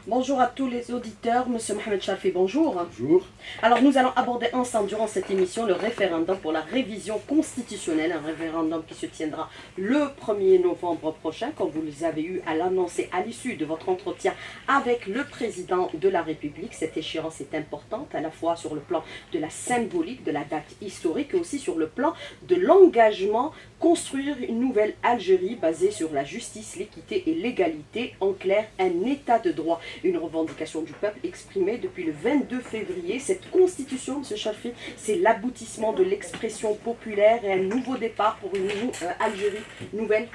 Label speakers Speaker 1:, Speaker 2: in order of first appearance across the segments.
Speaker 1: Bonjour à tous les auditeurs, Monsieur Mohamed Charfi, bonjour.
Speaker 2: Bonjour.
Speaker 1: Alors nous allons aborder ensemble durant cette émission le référendum pour la révision constitutionnelle, un référendum qui se tiendra le 1er novembre prochain, comme vous les avez eu à l'annoncer à l'issue de votre entretien avec le président de la République. Cette échéance est importante à la fois sur le plan de la symbolique, de la date historique et aussi sur le plan de l'engagement, construire une nouvelle Algérie basée sur la justice, l'équité et l'égalité, en clair un état de droit. Une revendication du peuple exprimée depuis le 22 février. Cette constitution, M. Charfi, c'est l'aboutissement de l'expression populaire et un nouveau départ pour une Algérie nouvelle.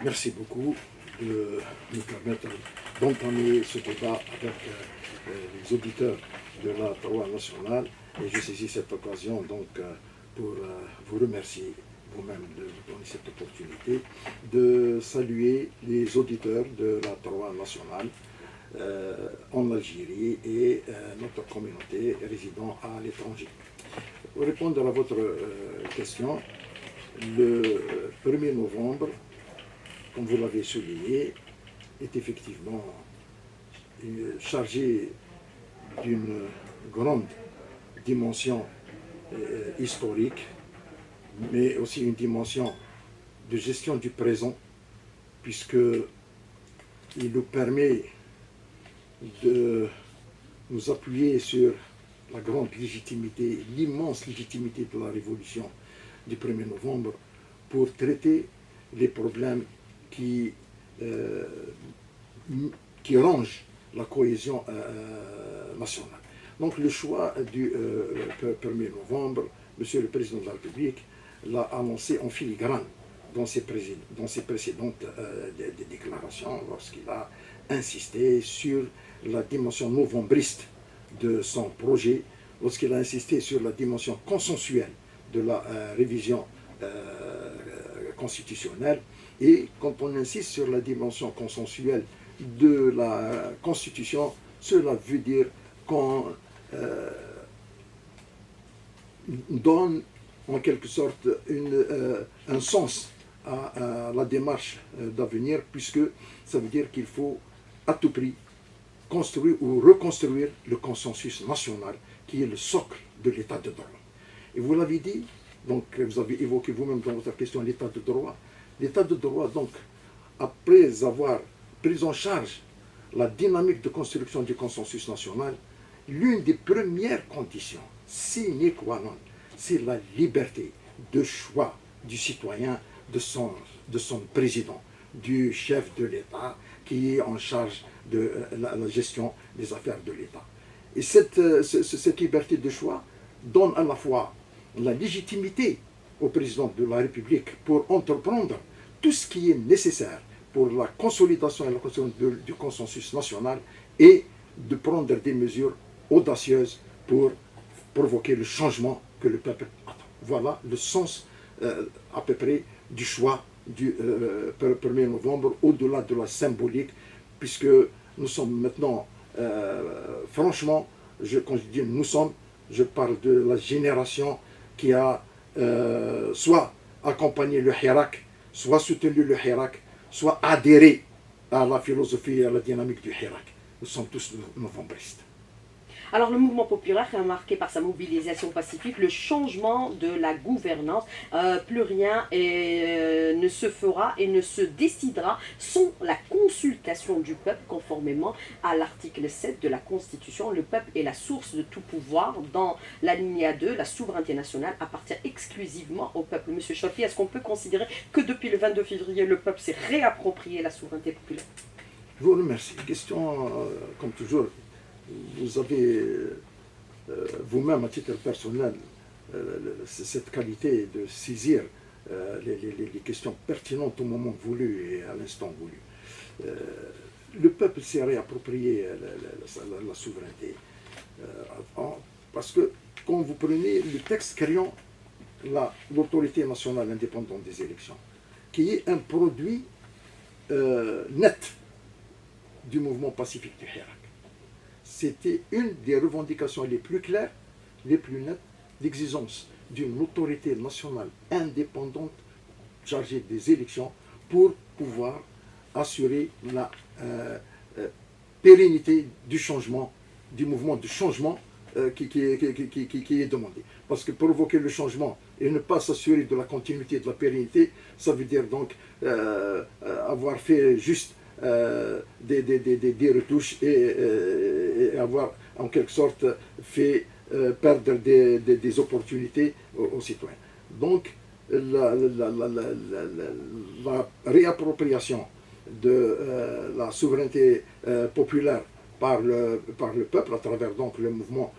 Speaker 2: Merci beaucoup de nous permettre d'entamer ce débat avec les auditeurs de la Troie nationale. Et je saisis cette occasion donc pour vous remercier vous-même de nous donner cette opportunité de saluer les auditeurs de la Troie nationale en Algérie et notre communauté résidant à l'étranger. Pour répondre à votre question, le 1er novembre, comme vous l'avez souligné, est effectivement chargé d'une grande dimension historique, mais aussi une dimension de gestion du présent, puisqu'il nous permet de nous appuyer sur la grande légitimité, l'immense légitimité de la révolution du 1er novembre pour traiter les problèmes qui rongent la cohésion nationale. Donc le choix du 1er novembre, Monsieur le Président de la République l'a annoncé en filigrane dans ses précédentes déclarations lorsqu'il a insisté sur la dimension novembriste de son projet, lorsqu'il a insisté sur la dimension consensuelle de la révision constitutionnelle. Et quand on insiste sur la dimension consensuelle de la Constitution, cela veut dire qu'on donne en quelque sorte un sens à la démarche d'avenir, puisque ça veut dire qu'il faut à tout prix construire ou reconstruire le consensus national qui est le socle de l'état de droit. Et vous l'avez dit, donc vous avez évoqué vous-même dans votre question l'état de droit. L'état de droit, donc, après avoir pris en charge la dynamique de construction du consensus national, l'une des premières conditions sine qua non, c'est la liberté de choix du citoyen, de son président, du chef de l'État qui est en charge de la gestion des affaires de l'État. Et cette liberté de choix donne à la fois la légitimité au président de la République pour entreprendre tout ce qui est nécessaire pour la consolidation et la construction du consensus national et de prendre des mesures audacieuses pour provoquer le changement que le peuple attend. Voilà le sens à peu près du choix du 1er novembre, au-delà de la symbolique, puisque nous sommes maintenant, franchement, quand je dis nous sommes, je parle de la génération qui a soit accompagné le Hirak, soit soutenu le Hirak, soit adhéré à la philosophie et à la dynamique du Hirak. Nous sommes tous novembristes.
Speaker 1: Alors le mouvement populaire est marqué par sa mobilisation pacifique, le changement de la gouvernance. Plus rien ne se fera et ne se décidera sans la consultation du peuple, conformément à l'article 7 de la Constitution. Le peuple est la source de tout pouvoir. Dans l'alinéa 2, la souveraineté nationale appartient exclusivement au peuple. Monsieur Charfi, est-ce qu'on peut considérer que depuis le 22 février, le peuple s'est réapproprié la souveraineté populaire?
Speaker 2: Je vous remercie. Question, comme toujours, vous avez vous-même, à titre personnel, cette qualité de saisir les questions pertinentes au moment voulu et à l'instant voulu. Le peuple s'est réapproprié la souveraineté. Parce que quand vous prenez le texte créant l'autorité nationale indépendante des élections, qui est un produit net du mouvement pacifique du Hirak, c'était une des revendications les plus claires, les plus nettes, l'exigence d'une autorité nationale indépendante chargée des élections pour pouvoir assurer pérennité du changement, du mouvement de changement qui est demandé. Parce que provoquer le changement et ne pas s'assurer de la continuité, de la pérennité, ça veut dire donc avoir fait juste des retouches et avoir en quelque sorte fait perdre des opportunités aux citoyens. Donc la réappropriation de la souveraineté populaire par le peuple à travers donc le mouvement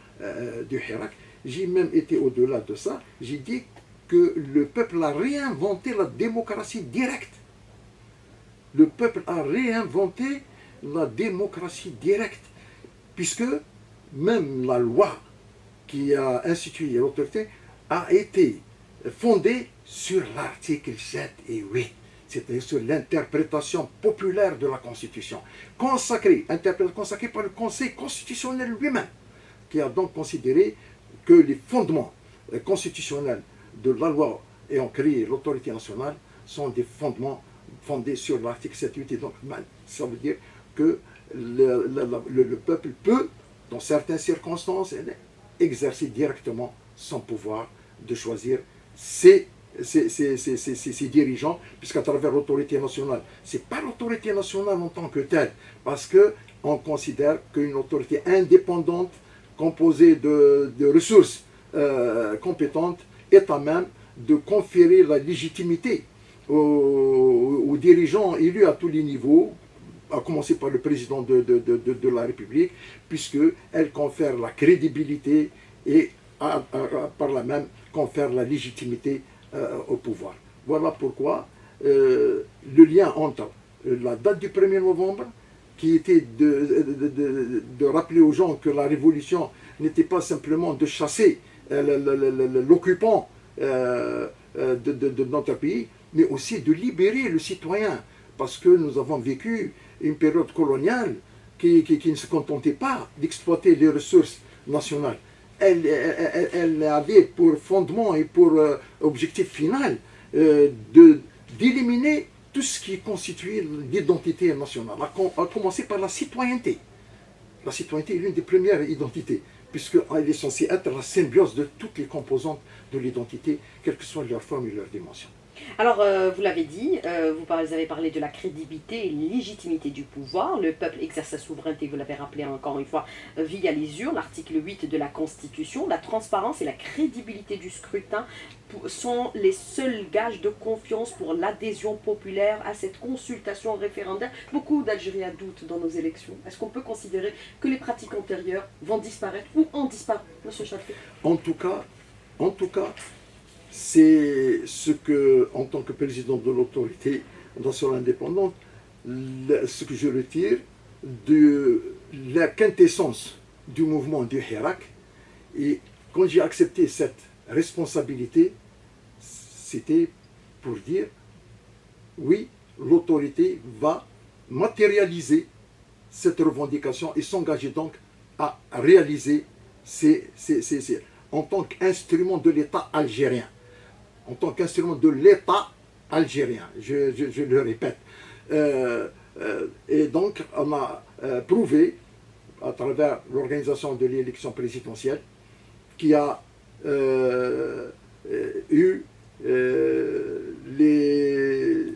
Speaker 2: du Hirak. J'ai même été au-delà de ça. J'ai dit que le peuple a réinventé la démocratie directe. Le peuple a réinventé la démocratie directe, puisque même la loi qui a institué l'autorité a été fondée sur l'article 7 et 8, c'est-à-dire sur l'interprétation populaire de la Constitution, consacrée par le Conseil constitutionnel lui-même, qui a donc considéré que les fondements constitutionnels de la loi ayant créé l'autorité nationale sont des fondements fondés sur l'article 7 et 8. Et donc, ça veut dire que le peuple peut, dans certaines circonstances, exercer directement son pouvoir de choisir ses dirigeants, puisqu'à travers l'autorité nationale, ce n'est pas l'autorité nationale en tant que telle, parce qu'on considère qu'une autorité indépendante, composée de ressources compétentes, est à même de conférer la légitimité aux dirigeants élus à tous les niveaux, à commencer par le président de la République, puisqu'elle confère la crédibilité et par là même confère la légitimité au pouvoir. Voilà pourquoi le lien entre la date du 1er novembre, qui était de rappeler aux gens que la révolution n'était pas simplement de chasser l'occupant de notre pays, mais aussi de libérer le citoyen, parce que nous avons vécu une période coloniale qui ne se contentait pas d'exploiter les ressources nationales. Elle avait pour fondement et pour objectif final d'éliminer tout ce qui constituait l'identité nationale, à commencer par la citoyenneté. La citoyenneté est l'une des premières identités, puisqu'elle est censée être la symbiose de toutes les composantes de l'identité, quelle que soit leur forme et leur dimension.
Speaker 1: Alors, vous l'avez dit, vous avez parlé de la crédibilité et légitimité du pouvoir. Le peuple exerce sa souveraineté, vous l'avez rappelé encore une fois, via les urnes, l'article 8 de la Constitution. La transparence et la crédibilité du scrutin sont les seuls gages de confiance pour l'adhésion populaire à cette consultation référendaire. Beaucoup d'Algériens doutent dans nos élections. Est-ce qu'on peut considérer que les pratiques antérieures vont disparaître ou ont disparu, M. Chalfé?
Speaker 2: En tout cas, c'est ce que, en tant que président de l'autorité nationale indépendante, ce que je retire de la quintessence du mouvement du Hirak. Et quand j'ai accepté cette responsabilité, c'était pour dire, oui, l'autorité va matérialiser cette revendication et s'engager donc à réaliser en tant qu'instrument de l'État algérien. En tant qu'instrument de l'État algérien, je le répète. Et donc, on a prouvé, à travers l'organisation de l'élection présidentielle, qui a eu les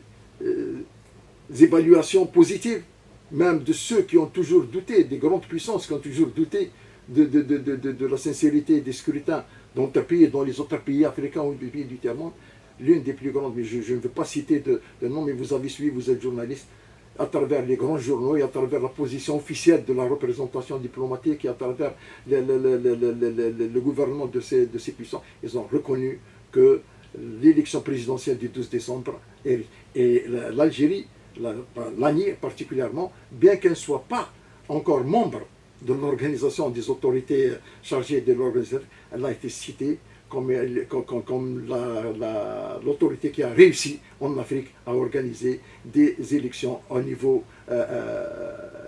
Speaker 2: évaluations positives, même de ceux qui ont toujours douté, des grandes puissances qui ont toujours douté de la sincérité des scrutins dans notre pays et dans les autres pays africains ou des pays du tiers-monde. L'une des plus grandes, mais je ne veux pas citer de nom, mais vous avez suivi, vous êtes journaliste, à travers les grands journaux et à travers la position officielle de la représentation diplomatique et à travers le gouvernement de ces puissants, ils ont reconnu que l'élection présidentielle du 12 décembre et l'Algérie, l'ANI particulièrement, bien qu'elle ne soit pas encore membre de l'organisation des autorités chargées de l'organisation, elle a été citée comme l'autorité qui a réussi en Afrique à organiser des élections au niveau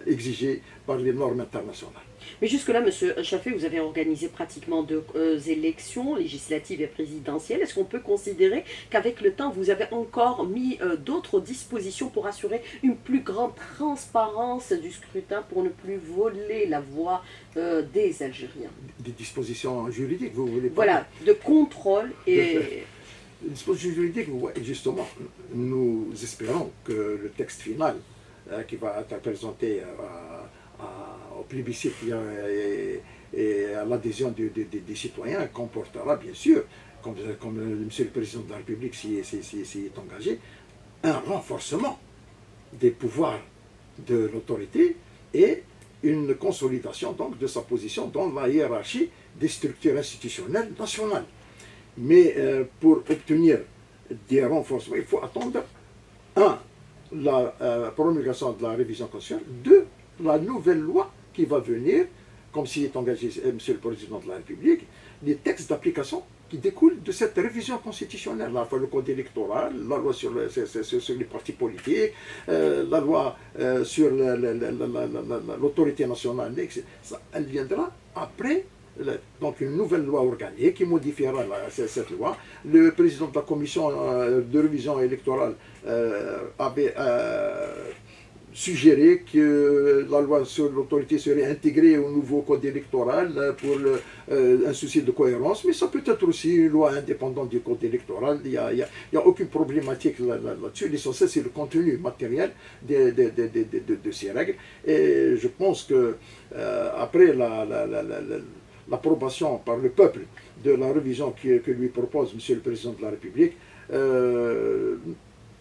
Speaker 2: exigé par les normes internationales.
Speaker 1: Mais jusque-là, Monsieur Chaffé, vous avez organisé pratiquement deux élections législatives et présidentielles. Est-ce qu'on peut considérer qu'avec le temps, vous avez encore mis d'autres dispositions pour assurer une plus grande transparence du scrutin pour ne plus voler la voix des Algériens?
Speaker 2: Des dispositions juridiques, vous voulez pas?
Speaker 1: Voilà, de contrôle et...
Speaker 2: Les dispositions juridiques, justement, nous espérons que le texte final qui va être présenté au plébiscite et à l'adhésion des citoyens comportera bien sûr, comme M. le Président de la République s'y est engagé, un renforcement des pouvoirs de l'autorité et une consolidation donc de sa position dans la hiérarchie des structures institutionnelles nationales. Mais pour obtenir des renforcements, il faut attendre, un, la promulgation de la révision constitutionnelle, deux, la nouvelle loi qui va venir, comme s'y est engagé M. le Président de la République, les textes d'application qui découlent de cette révision constitutionnelle, la fois le code électoral, la loi sur les partis politiques, la loi sur l'autorité nationale, ça, elle viendra après. Donc une nouvelle loi organique qui modifiera cette loi. Le président de la commission de révision électorale avait suggéré que la loi sur l'autorité serait intégrée au nouveau code électoral pour un souci de cohérence, mais ça peut être aussi une loi indépendante du code électoral. Il n'y a aucune problématique là-dessus. L'essentiel, c'est le contenu matériel de ces règles. Et je pense que après l'approbation par le peuple de la révision que lui propose M. le Président de la République,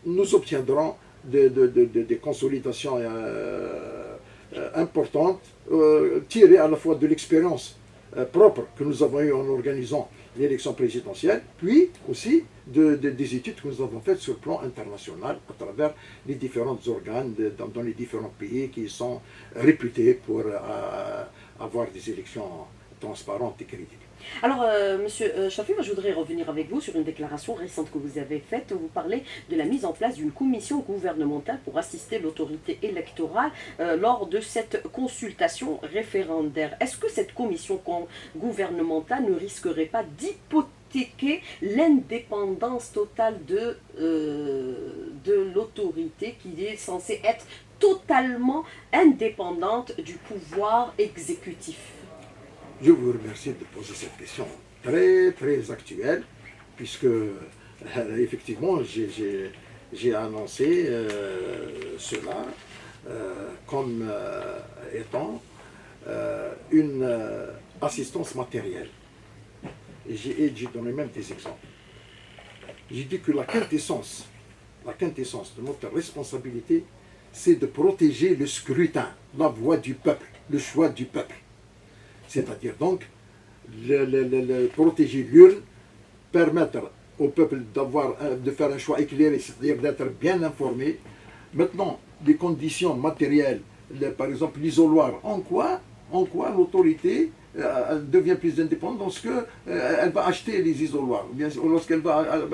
Speaker 2: nous obtiendrons des consolidations importantes, tirées à la fois de l'expérience propre que nous avons eue en organisant l'élection présidentielle, puis aussi des études que nous avons faites sur le plan international à travers les différents organes dans les différents pays qui sont réputés pour avoir des élections transparentes et crédibles.
Speaker 1: Alors, Monsieur Chaffé, moi, je voudrais revenir avec vous sur une déclaration récente que vous avez faite où vous parlez de la mise en place d'une commission gouvernementale pour assister l'autorité électorale lors de cette consultation référendaire. Est-ce que cette commission gouvernementale ne risquerait pas d'hypothéquer l'indépendance totale de l'autorité qui est censée être totalement indépendante du pouvoir exécutif?
Speaker 2: Je vous remercie de poser cette question très très actuelle, puisque effectivement j'ai annoncé cela comme étant une assistance matérielle. Et j'ai donné même des exemples. J'ai dit que la quintessence de notre responsabilité, c'est de protéger le scrutin, la voix du peuple, le choix du peuple. C'est-à-dire donc protéger l'urne, permettre au peuple de faire un choix éclairé, c'est-à-dire d'être bien informé. Maintenant, les conditions matérielles, par exemple l'isoloir, en quoi l'autorité devient plus indépendante lorsqu'elle va acheter les isoloirs, ou bien lorsqu'elle va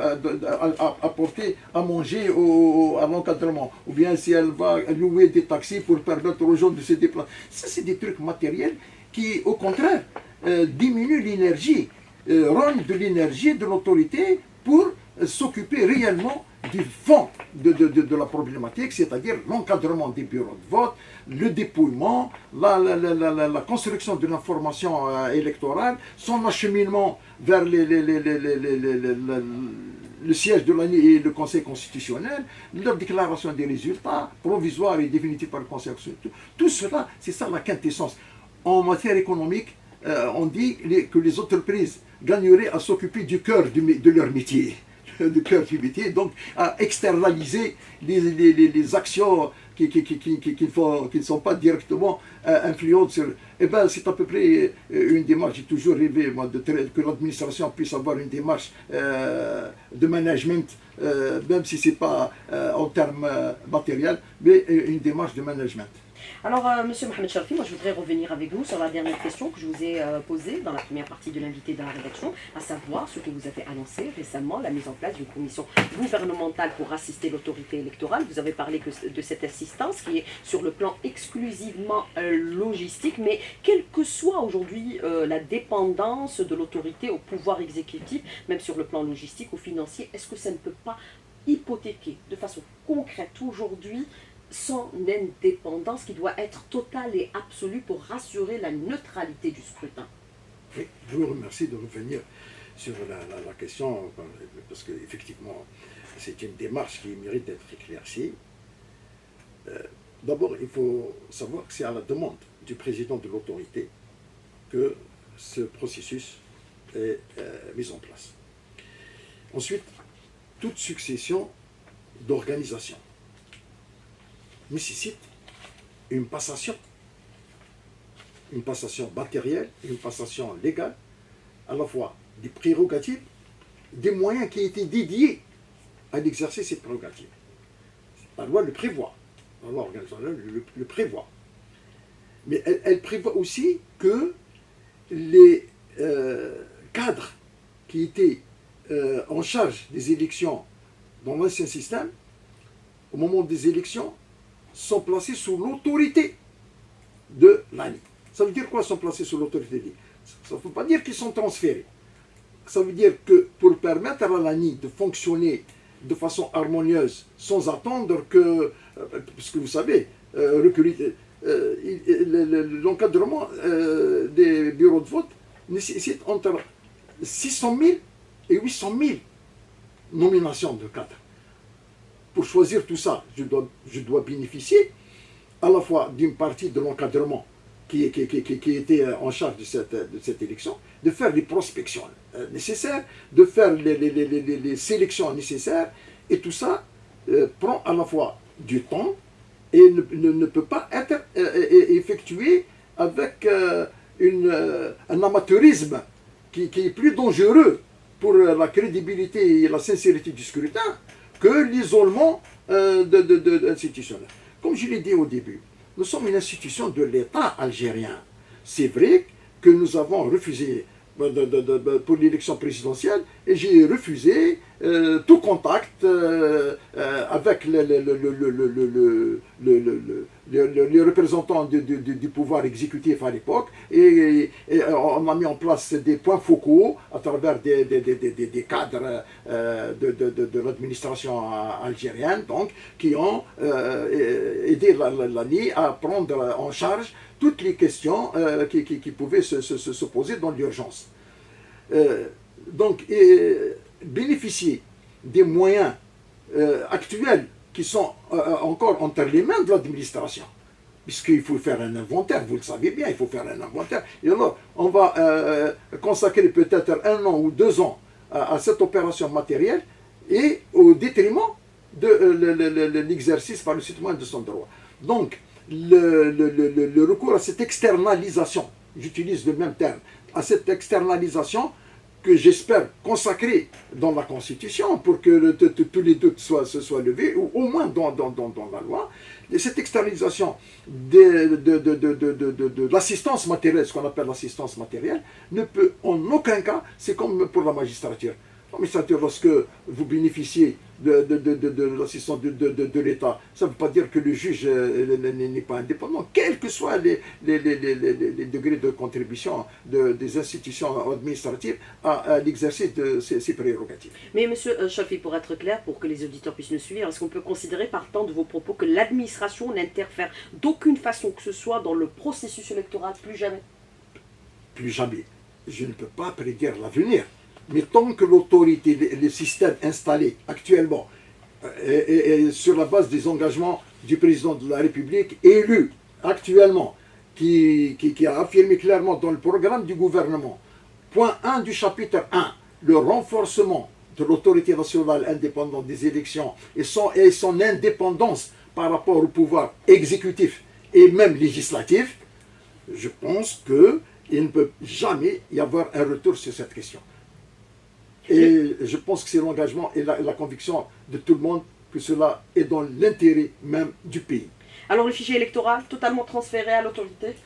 Speaker 2: apporter à manger à l'encadrement, ou bien si elle va louer des taxis pour permettre aux gens de se déplacer. Ça, c'est des trucs matériels qui, au contraire, diminue l'énergie, rogne de l'énergie de l'autorité pour s'occuper réellement du fond de la problématique, c'est-à-dire l'encadrement des bureaux de vote, le dépouillement, la construction de l'information électorale, son acheminement vers le siège de l'année et le Conseil constitutionnel, leur déclaration des résultats provisoires et définitifs par le Conseil constitutionnel. Tout cela, c'est ça la quintessence. En matière économique, on dit que les entreprises gagneraient à s'occuper du cœur de leur métier, du cœur du métier, donc à externaliser les actions qui ne sont pas directement influentes sur... Eh bien, c'est à peu près une démarche. J'ai toujours rêvé, moi, que l'administration puisse avoir une démarche de management, même si ce n'est pas en termes matériels, mais une démarche de management.
Speaker 1: Alors, Monsieur Mohamed Charfi, moi je voudrais revenir avec vous sur la dernière question que je vous ai posée dans la première partie de l'invité de la rédaction, à savoir ce que vous avez annoncé récemment, la mise en place d'une commission gouvernementale pour assister l'autorité électorale. Vous avez parlé de cette assistance assistance qui est sur le plan exclusivement logistique, mais quelle que soit aujourd'hui la dépendance de l'autorité au pouvoir exécutif, même sur le plan logistique ou financier, est-ce que ça ne peut pas hypothéquer de façon concrète aujourd'hui son indépendance qui doit être totale et absolue pour rassurer la neutralité du scrutin?
Speaker 2: Oui, je vous remercie de revenir sur la question, parce qu'effectivement, c'est une démarche qui mérite d'être éclaircie. D'abord, il faut savoir que c'est à la demande du président de l'autorité que ce processus est mis en place. Ensuite, toute succession d'organisations nécessite une passation matérielle, une passation légale, à la fois des prérogatives, des moyens qui étaient dédiés à l'exercer ces prérogatives. La loi le prévoit, la loi organisationnelle le prévoit. Mais elle prévoit aussi que les cadres qui étaient en charge des élections dans l'ancien système, au moment des élections, sont placés sous l'autorité de l'ANI. Ça veut dire quoi, sont placés sous l'autorité de l'ANI? Ça ne veut pas dire qu'ils sont transférés. Ça veut dire que pour permettre à l'ANI de fonctionner de façon harmonieuse, sans attendre que, parce que vous savez, l'encadrement des bureaux de vote nécessite entre 600 000 et 800 000 nominations de cadres. Pour choisir tout ça, je dois bénéficier à la fois d'une partie de l'encadrement qui était en charge de cette élection, de faire les prospections nécessaires, de faire les sélections nécessaires, et tout ça prend à la fois du temps et ne peut pas être effectué avec un amateurisme qui est plus dangereux pour la crédibilité et la sincérité du scrutin que l'isolement institutionnel. Comme je l'ai dit au début, nous sommes une institution de l'État algérien. C'est vrai que nous avons refusé pour l'élection présidentielle, et j'ai refusé tout contact avec les représentants du pouvoir exécutif à l'époque, et on a mis en place des points focaux à travers des cadres de l'administration algérienne, donc, qui ont aidé l'ANI à prendre en charge toutes les questions qui pouvaient se poser dans l'urgence. Donc, bénéficier des moyens actuels qui sont encore entre les mains de l'administration, puisqu'il faut faire un inventaire, vous le savez bien, il faut faire un inventaire. Et alors, on va consacrer peut-être 1 an ou 2 ans à cette opération matérielle, et au détriment de l'exercice par le citoyen de son droit. Donc, le recours à cette externalisation, j'utilise le même terme, à cette externalisation que j'espère consacrer dans la Constitution pour que tous les doutes se soient levés, ou au moins dans la loi, cette externalisation de l'assistance matérielle, ce qu'on appelle l'assistance matérielle, ne peut en aucun cas, c'est comme pour la magistrature. C'est-à-dire, lorsque vous bénéficiez de l'assistance de l'État, ça ne veut pas dire que le juge n'est pas indépendant, quels que soient les degrés de contribution des institutions administratives à l'exercice de ces prérogatives.
Speaker 1: Mais M. Chafi, pour être clair, pour que les auditeurs puissent nous suivre, est-ce qu'on peut considérer partant de vos propos que l'administration n'interfère d'aucune façon que ce soit dans le processus électoral? Plus jamais.
Speaker 2: Plus jamais. Je ne peux pas prédire l'avenir. Mais tant que l'autorité, le système installé actuellement, est sur la base des engagements du président de la République élu actuellement, qui a affirmé clairement dans le programme du gouvernement, point 1 du chapitre 1, le renforcement de l'autorité nationale indépendante des élections et son indépendance par rapport au pouvoir exécutif et même législatif, je pense qu'il ne peut jamais y avoir un retour sur cette question. Et je pense que c'est l'engagement et la conviction de tout le monde que cela est dans l'intérêt même du pays.
Speaker 1: Alors le fichier électoral, totalement transféré à l'autorité?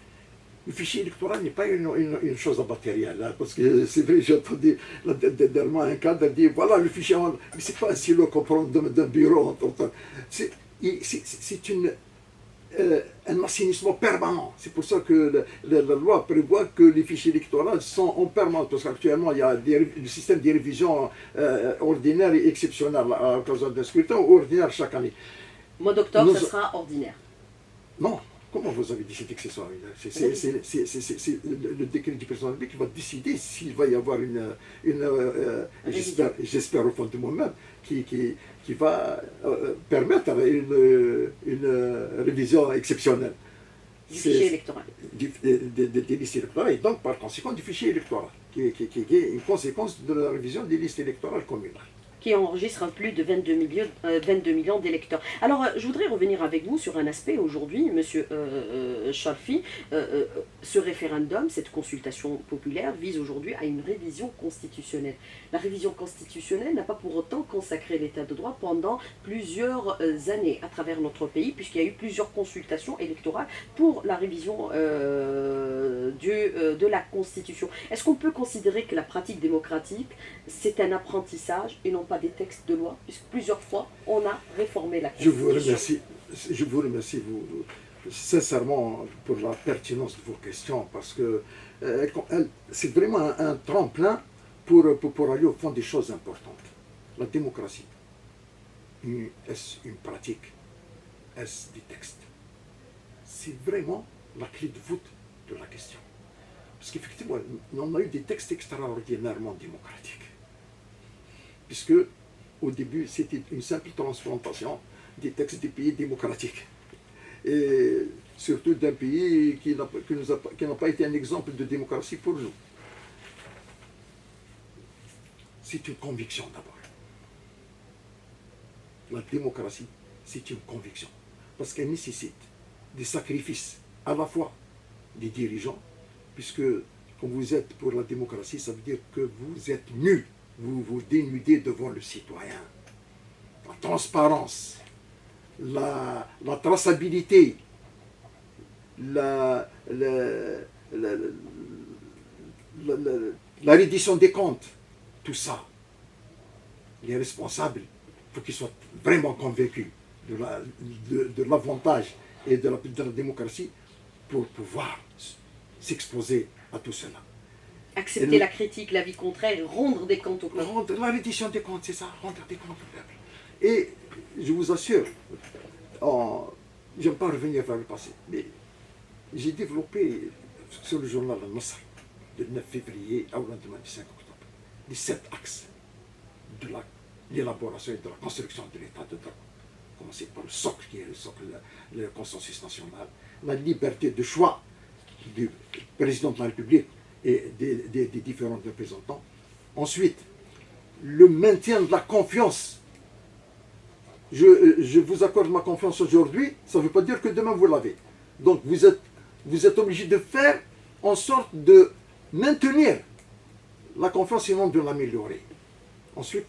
Speaker 2: Le fichier électoral n'est pas une chose matérielle, hein, parce que c'est vrai, j'ai entendu dernièrement un cadre dire, voilà le fichier, mais c'est pas un silo qu'on prend d'un bureau. C'est un assainissement permanent. C'est pour ça que la loi prévoit que les fichiers électoraux sont en permanence, parce qu'actuellement, il y a le système des révisions ordinaires et exceptionnelles à l'occasion d'un scrutin, ou ordinaire chaque année.
Speaker 1: Mois d'octobre, ce sera ordinaire.
Speaker 2: Non. Comment vous avez décidé que ce soit ordinaire? C'est le décret du président de la République qui va décider s'il va y avoir j'espère au fond de moi-même, qui va permettre une révision exceptionnelle.
Speaker 1: Du fichier électoral.
Speaker 2: Des listes électorales, et donc par conséquent du fichier électoral, qui est une conséquence de la révision des listes électorales communales.
Speaker 1: Qui enregistre plus de 22 millions d'électeurs. Alors, je voudrais revenir avec vous sur un aspect aujourd'hui, Monsieur Chalfi. Ce référendum, cette consultation populaire, vise aujourd'hui à une révision constitutionnelle. La révision constitutionnelle n'a pas pour autant consacré l'état de droit pendant plusieurs années à travers notre pays, puisqu'il y a eu plusieurs consultations électorales pour la révision de la Constitution. Est-ce qu'on peut considérer que la pratique démocratique, c'est un apprentissage et non pas des textes de loi, puisque plusieurs fois on a réformé la Constitution?
Speaker 2: Je vous remercie sincèrement pour la pertinence de vos questions, parce que c'est vraiment un tremplin pour aller au fond des choses importantes. La démocratie, est-ce une pratique? Est-ce des textes? C'est vraiment la clé de voûte de la question. Parce qu'effectivement, on a eu des textes extraordinairement démocratiques. Puisque, au début, c'était une simple transplantation des textes des pays démocratiques. Et surtout d'un pays qui n'a pas été un exemple de démocratie pour nous. C'est une conviction d'abord. La démocratie, c'est une conviction. Parce qu'elle nécessite des sacrifices à la fois des dirigeants, puisque quand vous êtes pour la démocratie, ça veut dire que vous êtes nus. Vous vous dénudez devant le citoyen. La transparence, la traçabilité, la reddition des comptes, tout ça. Les responsables, il faut qu'ils soient vraiment convaincus de l'avantage et de la démocratie pour pouvoir s'exposer à tout cela.
Speaker 1: Accepter la critique, l'avis contraire et rendre des comptes au peuple.
Speaker 2: La reddition des comptes, c'est ça, rendre des comptes au peuple. Et je vous assure, j'aime pas revenir vers le passé, mais j'ai développé sur le journal Al-Nasr, le 9 février au lendemain du 5 octobre, les 7 axes de l'élaboration et de la construction de l'état de droit. Commencer par le socle, qui est le socle, le consensus national, la liberté de choix du président de la République et des différents représentants. Ensuite, le maintien de la confiance. Je vous accorde ma confiance aujourd'hui, ça ne veut pas dire que demain vous l'avez. Donc vous êtes obligé de faire en sorte de maintenir la confiance et non de l'améliorer. Ensuite,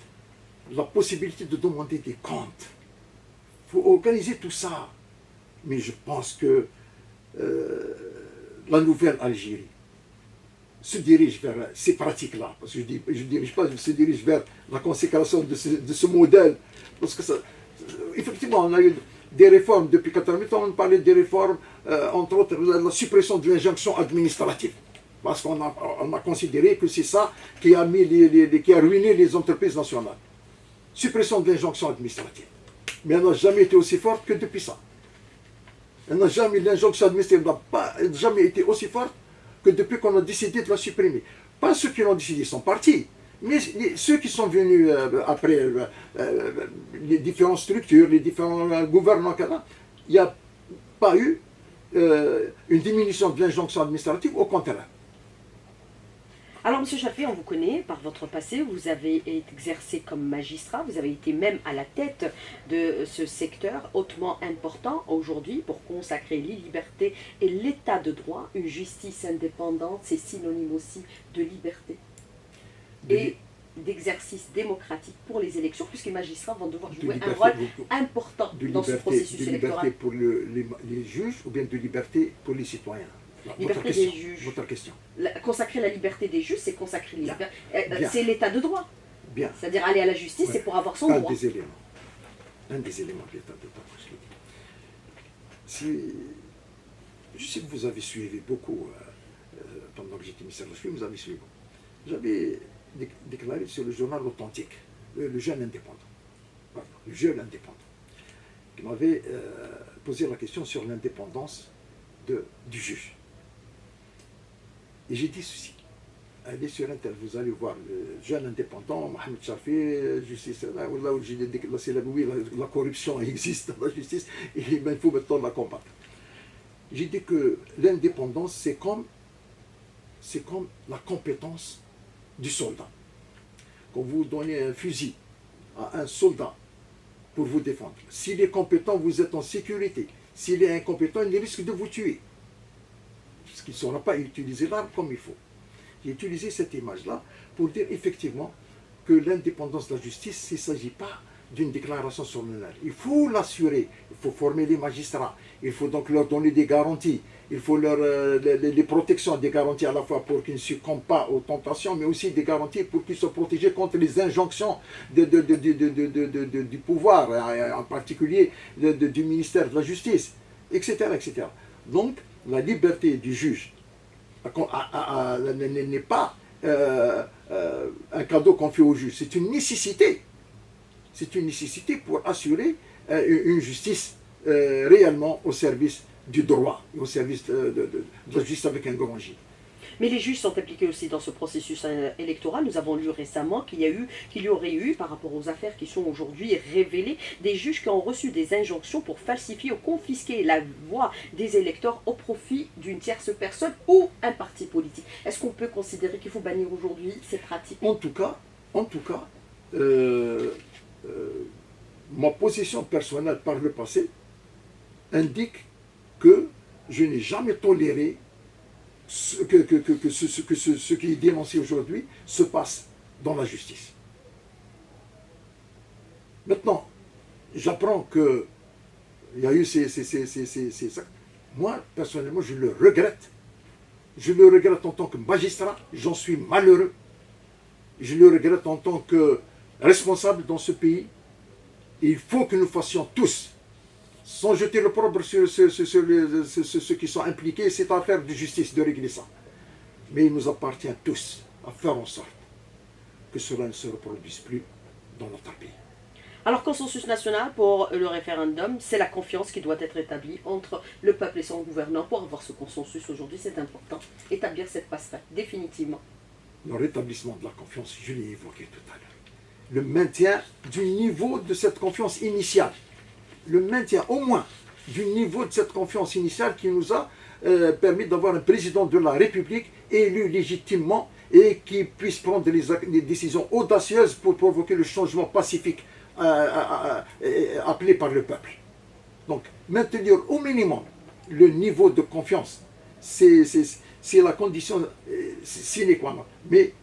Speaker 2: la possibilité de demander des comptes. Il faut organiser tout ça. Mais je pense que la nouvelle Algérie se dirige vers ces pratiques-là. Parce que je ne dirige pas, se dirige vers la consécration de ce modèle. Parce que effectivement, on a eu des réformes depuis 88 ans. On parlait des réformes, entre autres, la suppression de l'injonction administrative. Parce qu'on a considéré que c'est ça qui a ruiné les entreprises nationales. Suppression de l'injonction administrative. Mais elle n'a jamais été aussi forte que depuis ça. L'injonction administrative n'a jamais été aussi forte que depuis qu'on a décidé de la supprimer. Pas ceux qui l'ont décidé sont partis, mais ceux qui sont venus après les différentes structures, les différents gouvernements, il n'y a pas eu une diminution de l'injonction administrative, au contraire.
Speaker 1: Alors, M. Chalfi, on vous connaît par votre passé, vous avez exercé comme magistrat, vous avez été même à la tête de ce secteur hautement important aujourd'hui pour consacrer les libertés et l'état de droit. Une justice indépendante, c'est synonyme aussi de liberté et d'exercice démocratique pour les élections, puisque les magistrats vont devoir jouer un rôle important dans ce processus électoral.
Speaker 2: De liberté pour les juges ou bien de liberté pour les citoyens?
Speaker 1: Liberté des juges.
Speaker 2: Votre question.
Speaker 1: Consacrer la liberté des juges, c'est consacrer c'est l'état de droit.
Speaker 2: Bien.
Speaker 1: C'est-à-dire aller à la justice, c'est pour avoir son droit.
Speaker 2: Un des éléments de l'état de droit, je l'ai dit. Je sais que vous avez suivi beaucoup, pendant que j'étais ministre de la Justice, vous avez suivi. J'avais déclaré sur le journal Authentique, le Jeune Indépendant. Pardon, le Jeune Indépendant, qui m'avait posé la question sur l'indépendance du juge. Et j'ai dit ceci. Allez sur Internet, vous allez voir le Jeune Indépendant, Mohamed Charfi, justice, là où j'ai dit que la corruption existe dans la justice, et il faut maintenant la combattre. J'ai dit que l'indépendance, c'est comme la compétence du soldat. Quand vous donnez un fusil à un soldat pour vous défendre, s'il est compétent, vous êtes en sécurité. S'il est incompétent, il risque de vous tuer. Parce qu'il ne saura pas utiliser l'arme comme il faut. J'ai utilisé cette image-là pour dire effectivement que l'indépendance de la justice, il ne s'agit pas d'une déclaration solennelle. Il faut l'assurer, il faut former les magistrats, il faut donc leur donner des garanties, il faut leur les protections, des garanties à la fois pour qu'ils ne succombent pas aux tentations, mais aussi des garanties pour qu'ils soient protégés contre les injonctions du pouvoir, en particulier du ministère de la Justice, etc., etc. Donc, la liberté du juge n'est pas un cadeau qu'on fait au juge, c'est une nécessité. C'est une nécessité pour assurer une justice réellement au service du droit, et au service de la justice avec un grand J.
Speaker 1: Mais les juges sont impliqués aussi dans ce processus électoral. Nous avons lu récemment qu'il y aurait eu, par rapport aux affaires qui sont aujourd'hui révélées, des juges qui ont reçu des injonctions pour falsifier ou confisquer la voix des électeurs au profit d'une tierce personne ou un parti politique. Est-ce qu'on peut considérer qu'il faut bannir aujourd'hui ces pratiques?
Speaker 2: En tout cas, ma position personnelle par le passé indique que je n'ai jamais toléré que ce qui est dénoncé aujourd'hui se passe dans la justice. Maintenant, j'apprends qu'il y a eu ces actes. Moi, personnellement, je le regrette. Je le regrette en tant que magistrat, j'en suis malheureux. Je le regrette en tant que responsable dans ce pays. Il faut que nous fassions tous, sans jeter l'opprobre sur ceux qui sont impliqués, c'est affaire de justice de régler ça. Mais il nous appartient tous à faire en sorte que cela ne se reproduise plus dans notre pays.
Speaker 1: Alors, consensus national pour le référendum, c'est la confiance qui doit être établie entre le peuple et son gouvernant. Pour avoir ce consensus aujourd'hui, c'est important. Établir cette passerelle, définitivement.
Speaker 2: Le rétablissement de la confiance, je l'ai évoqué tout à l'heure. Le maintien du niveau de cette confiance initiale. Le maintien au moins du niveau de cette confiance initiale qui nous a permis d'avoir un président de la République élu légitimement et qui puisse prendre des décisions audacieuses pour provoquer le changement pacifique appelé par le peuple. Donc, maintenir au minimum le niveau de confiance, c'est la condition sine qua non. Mais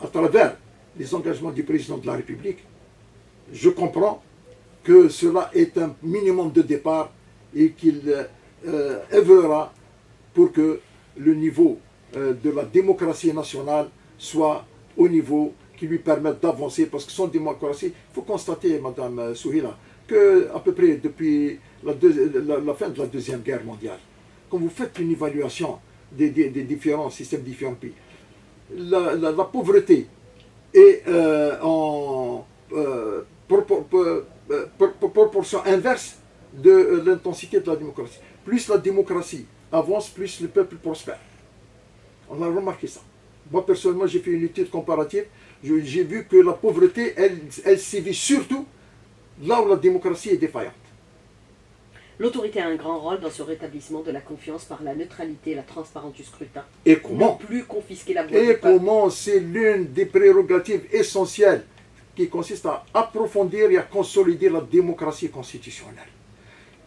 Speaker 2: à travers les engagements du président de la République, je comprends que cela est un minimum de départ et qu'il œuvrera pour que le niveau de la démocratie nationale soit au niveau qui lui permette d'avancer, parce que sans démocratie, il faut constater, Madame Souhila, qu'à peu près depuis la fin de la Deuxième Guerre mondiale, quand vous faites une évaluation des différents systèmes, différents pays, la pauvreté est en proportion inverse de l'intensité de la démocratie. Plus la démocratie avance, plus le peuple prospère. On a remarqué ça. Moi, personnellement, j'ai fait une étude comparative. J'ai vu que la pauvreté, elle sévit surtout là où la démocratie est défaillante.
Speaker 1: L'autorité a un grand rôle dans ce rétablissement de la confiance par la neutralité et la transparence du scrutin.
Speaker 2: Et comment?
Speaker 1: Ne plus confisquer la voix du
Speaker 2: Et
Speaker 1: peuple.
Speaker 2: comment? C'est l'une des prérogatives essentielles qui consiste à approfondir et à consolider la démocratie constitutionnelle.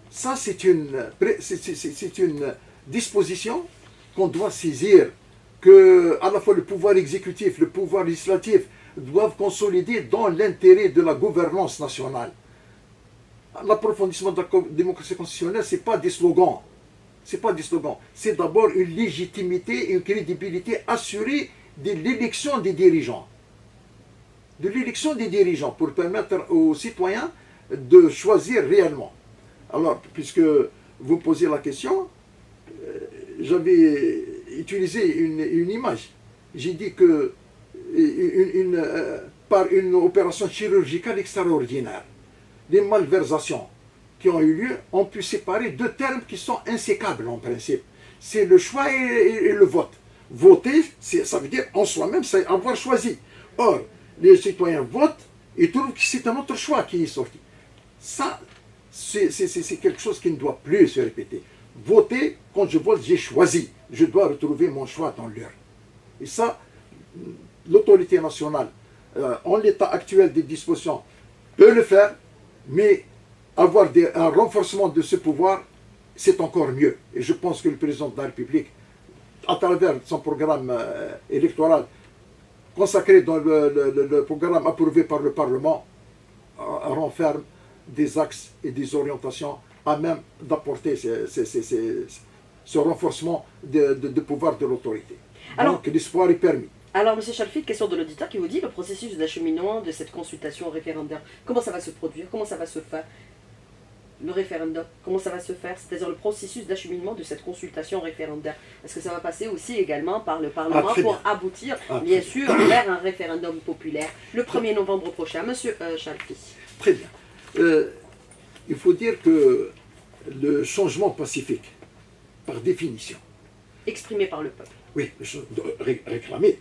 Speaker 2: Ça, c'est une disposition qu'on doit saisir, que à la fois le pouvoir exécutif, le pouvoir législatif doivent consolider dans l'intérêt de la gouvernance nationale. L'approfondissement de la démocratie constitutionnelle, ce n'est pas des slogans. C'est pas des slogans. C'est d'abord une légitimité et une crédibilité assurée de l'élection des dirigeants. De l'élection des dirigeants pour permettre aux citoyens de choisir réellement. Alors, puisque vous me posez la question, j'avais utilisé une image. J'ai dit que par une opération chirurgicale extraordinaire, les malversations qui ont eu lieu ont pu séparer deux termes qui sont insécables en principe. C'est le choix et le vote. Voter, ça veut dire en soi-même, c'est avoir choisi. Or, les citoyens votent et trouvent que c'est un autre choix qui est sorti. Ça, c'est quelque chose qui ne doit plus se répéter. Voter, quand je vote, j'ai choisi. Je dois retrouver mon choix dans l'heure. Et ça, l'autorité nationale, en l'état actuel des dispositions, peut le faire, mais avoir un renforcement de ce pouvoir, c'est encore mieux. Et je pense que le président de la République, à travers son programme électoral, consacré dans le programme approuvé par le Parlement, renferme des axes et des orientations à même d'apporter ce renforcement de pouvoir de l'autorité. Donc l'espoir est permis.
Speaker 1: Alors, M. Chalfit, question de l'auditeur qui vous dit le processus d'acheminement de cette consultation référendaire, comment ça va se produire, comment ça va se faire, le référendum, comment ça va se faire, c'est-à-dire le processus d'acheminement de cette consultation référendaire. Est-ce que ça va passer aussi également par le Parlement pour aboutir, bien sûr, vers un référendum populaire le 1er novembre prochain? M. Chalfit.
Speaker 2: Très bien. Il faut dire que le changement pacifique, par définition,
Speaker 1: exprimé par le peuple.
Speaker 2: Oui, réclamé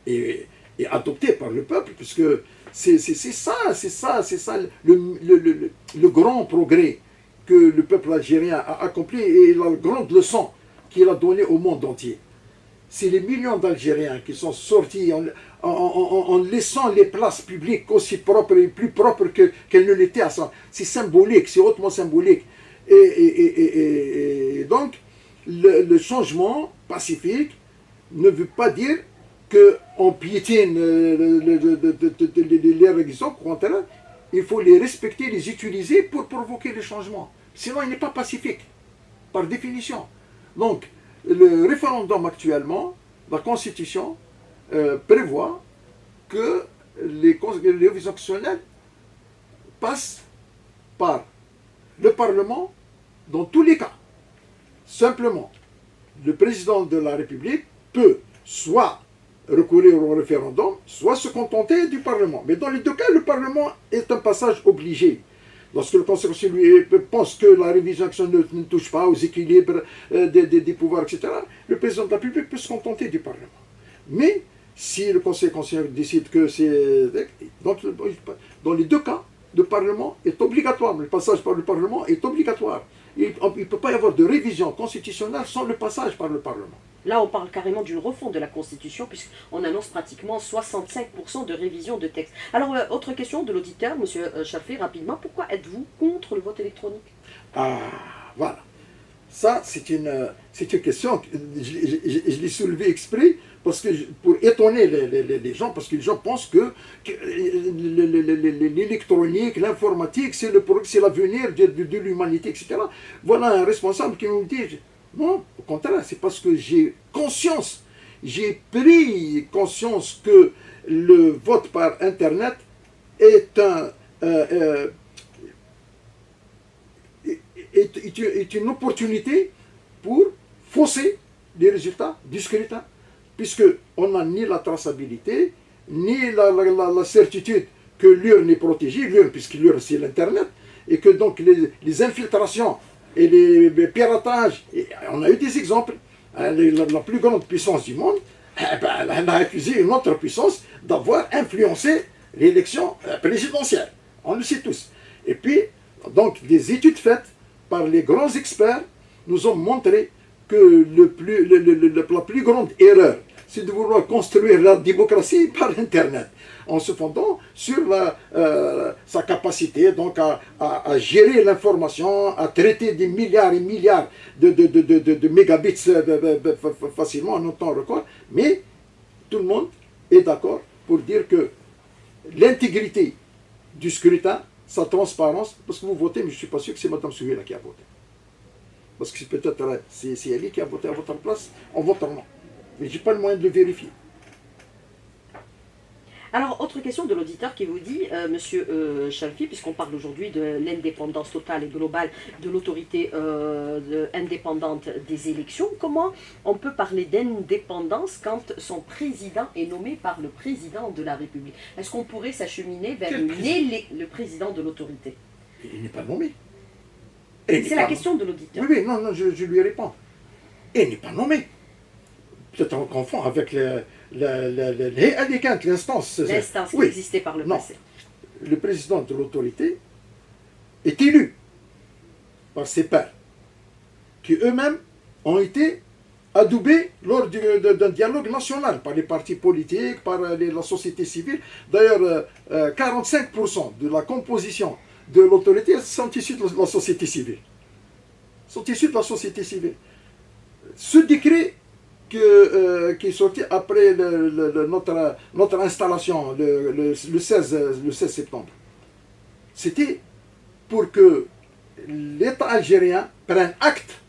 Speaker 2: et adopté par le peuple, puisque c'est ça le grand progrès que le peuple algérien a accompli et la grande leçon qu'il a donnée au monde entier. C'est les millions d'Algériens qui sont sortis en laissant les places publiques aussi propres et plus propres qu'elles ne l'étaient à ça. C'est symbolique, c'est hautement symbolique. Et donc, le changement pacifique ne veut pas dire qu'on piétine les résolutions. Au contraire, il faut les respecter, les utiliser pour provoquer les changements. Sinon, il n'est pas pacifique, par définition. Donc, le référendum actuellement, la Constitution prévoit que les révisions constitutionnelles passent par le Parlement dans tous les cas. Simplement, le président de la République peut soit recourir au référendum, soit se contenter du Parlement. Mais dans les deux cas, le Parlement est un passage obligé. Lorsque le Conseil constitutionnel pense que la révision ne touche pas aux équilibres des pouvoirs, etc., le président de la République peut se contenter du Parlement. Mais si le Conseil constitutionnel décide que c'est... Donc, dans les deux cas, le Parlement est obligatoire. Le passage par le Parlement est obligatoire. Il ne peut pas y avoir de révision constitutionnelle sans le passage par le Parlement.
Speaker 1: Là, on parle carrément d'une refonte de la Constitution, puisqu'on annonce pratiquement 65% de révision de texte. Alors, autre question de l'auditeur, M. Chalfit, rapidement, pourquoi êtes-vous contre le vote électronique?
Speaker 2: Ah, voilà. Ça, c'est une question, je l'ai soulevée exprès, parce que, pour étonner les gens, parce que les gens pensent que l'électronique, l'informatique, c'est l'avenir de l'humanité, etc. Voilà un responsable qui nous dit... Non, au contraire, c'est parce que j'ai pris conscience que le vote par Internet est une opportunité pour fausser les résultats du scrutin, puisqu'on n'a ni la traçabilité, ni la certitude que l'urne est protégée, puisque l'urne c'est l'Internet, et que donc les infiltrations et les piratages, on a eu des exemples. La plus grande puissance du monde, elle a accusé une autre puissance d'avoir influencé l'élection présidentielle. On le sait tous. Et puis, donc, des études faites par les grands experts nous ont montré que la plus grande erreur, c'est de vouloir construire la démocratie par Internet, en se fondant sur sa capacité donc à gérer l'information, à traiter des milliards et milliards de mégabits facilement en un temps record. Mais tout le monde est d'accord pour dire que l'intégrité du scrutin, sa transparence, parce que vous votez, mais je ne suis pas sûr que c'est Mme Souhila qui a voté. Parce que peut-être c'est elle qui a voté à votre place, en votant non. Mais je n'ai pas le moyen de le vérifier.
Speaker 1: Alors, autre question de l'auditeur qui vous dit, Monsieur Chalfi, puisqu'on parle aujourd'hui de l'indépendance totale et globale de l'autorité indépendante des élections, comment on peut parler d'indépendance quand son président est nommé par le président de la République? Est-ce qu'on pourrait s'acheminer vers le président de l'autorité?
Speaker 2: Il n'est pas nommé.
Speaker 1: C'est la question de l'auditeur.
Speaker 2: Oui, non, je lui réponds. Il n'est pas nommé. Peut-être on confond avec l'instance.
Speaker 1: L'instance qui existait par le passé.
Speaker 2: Le président de l'autorité est élu par ses pairs, qui eux-mêmes ont été adoubés lors d'un dialogue national par les partis politiques, par la société civile. D'ailleurs, 45% de la composition de l'autorité sont issus de la société civile. Ce décret qui est sorti après notre installation le 16 septembre, c'était pour que l'État algérien prenne acte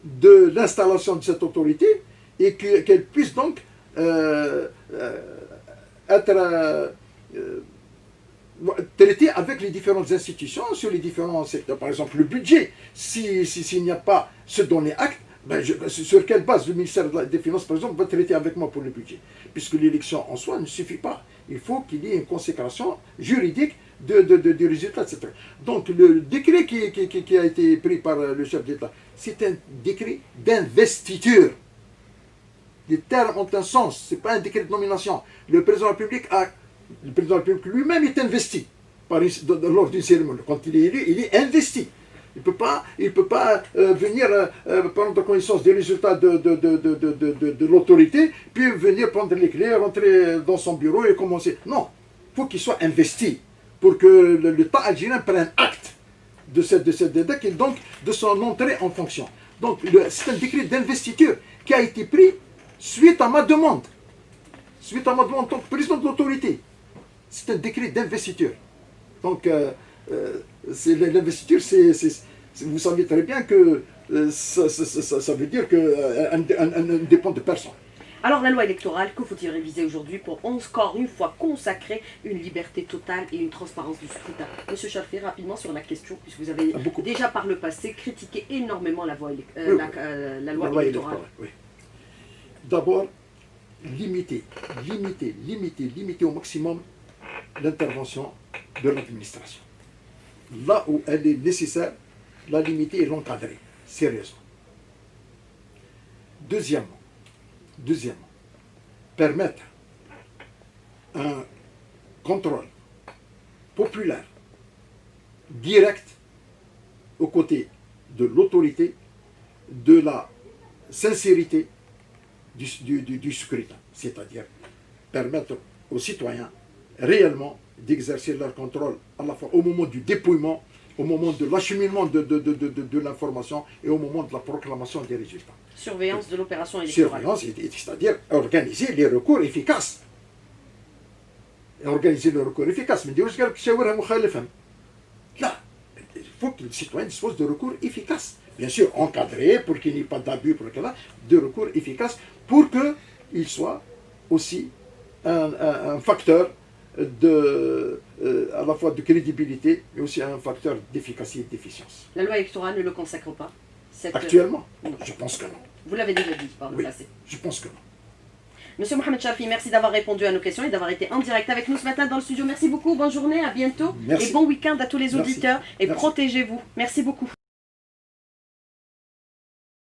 Speaker 2: de l'installation de cette autorité et qu'elle puisse donc être traitée avec les différentes institutions sur les différents secteurs. Par exemple, le budget, s'il n'y a pas ce donné acte, sur quelle base le ministère des Finances, par exemple, va traiter avec moi pour le budget? Puisque l'élection en soi ne suffit pas. Il faut qu'il y ait une consécration juridique du résultat, etc. Donc le décret qui a été pris par le chef d'État, c'est un décret d'investiture. Les termes ont un sens, ce n'est pas un décret de nomination. Le président de la République lui-même est investi lors d'une cérémonie. Quand il est élu, il est investi. Il ne peut pas venir prendre connaissance des résultats de l'autorité, puis venir prendre les clés, rentrer dans son bureau et commencer. Non, il faut qu'il soit investi pour que l'État algérien prenne acte de cette dette et donc de son entrée en fonction. Donc c'est un décret d'investiture qui a été pris suite à ma demande en tant que président de l'autorité. C'est un décret d'investiture. Donc l'investiture, vous savez très bien que ça veut dire qu'elle ne dépend de personne.
Speaker 1: Alors la loi électorale, que faut-il réviser aujourd'hui pour encore une fois consacrer une liberté totale et une transparence du scrutin? Monsieur Chalfi, rapidement sur la question, puisque vous avez déjà par le passé critiqué énormément la loi électorale.
Speaker 2: Oui. D'abord, limiter au maximum l'intervention de l'administration. Là où elle est nécessaire, la limiter et l'encadrer, sérieusement. Deuxièmement, permettre un contrôle populaire, direct, aux côtés de l'autorité, de la sincérité du scrutin. C'est-à-dire permettre aux citoyens réellement d'exercer leur contrôle à la fois au moment du dépouillement, au moment de l'acheminement de l'information et au moment de la proclamation des résultats.
Speaker 1: Surveillance de l'opération électorale.
Speaker 2: Surveillance, c'est-à-dire organiser les recours efficaces. Mais là, il faut que le citoyen dispose de recours efficaces. Bien sûr, encadrés pour qu'il n'y ait pas d'abus, de recours efficaces pour qu'il soit aussi un facteur à la fois de crédibilité, mais aussi un facteur d'efficacité et d'efficience.
Speaker 1: La loi électorale ne le consacre pas
Speaker 2: Actuellement, je pense que non.
Speaker 1: Vous l'avez déjà dit par le passé.
Speaker 2: Je pense que non.
Speaker 1: Monsieur Mohamed Chalfi, merci d'avoir répondu à nos questions et d'avoir été en direct avec nous ce matin dans le studio. Merci beaucoup, bonne journée, à bientôt.
Speaker 2: Merci.
Speaker 1: Et bon week-end à tous les auditeurs.
Speaker 2: Merci.
Speaker 1: Et protégez-vous. Merci beaucoup.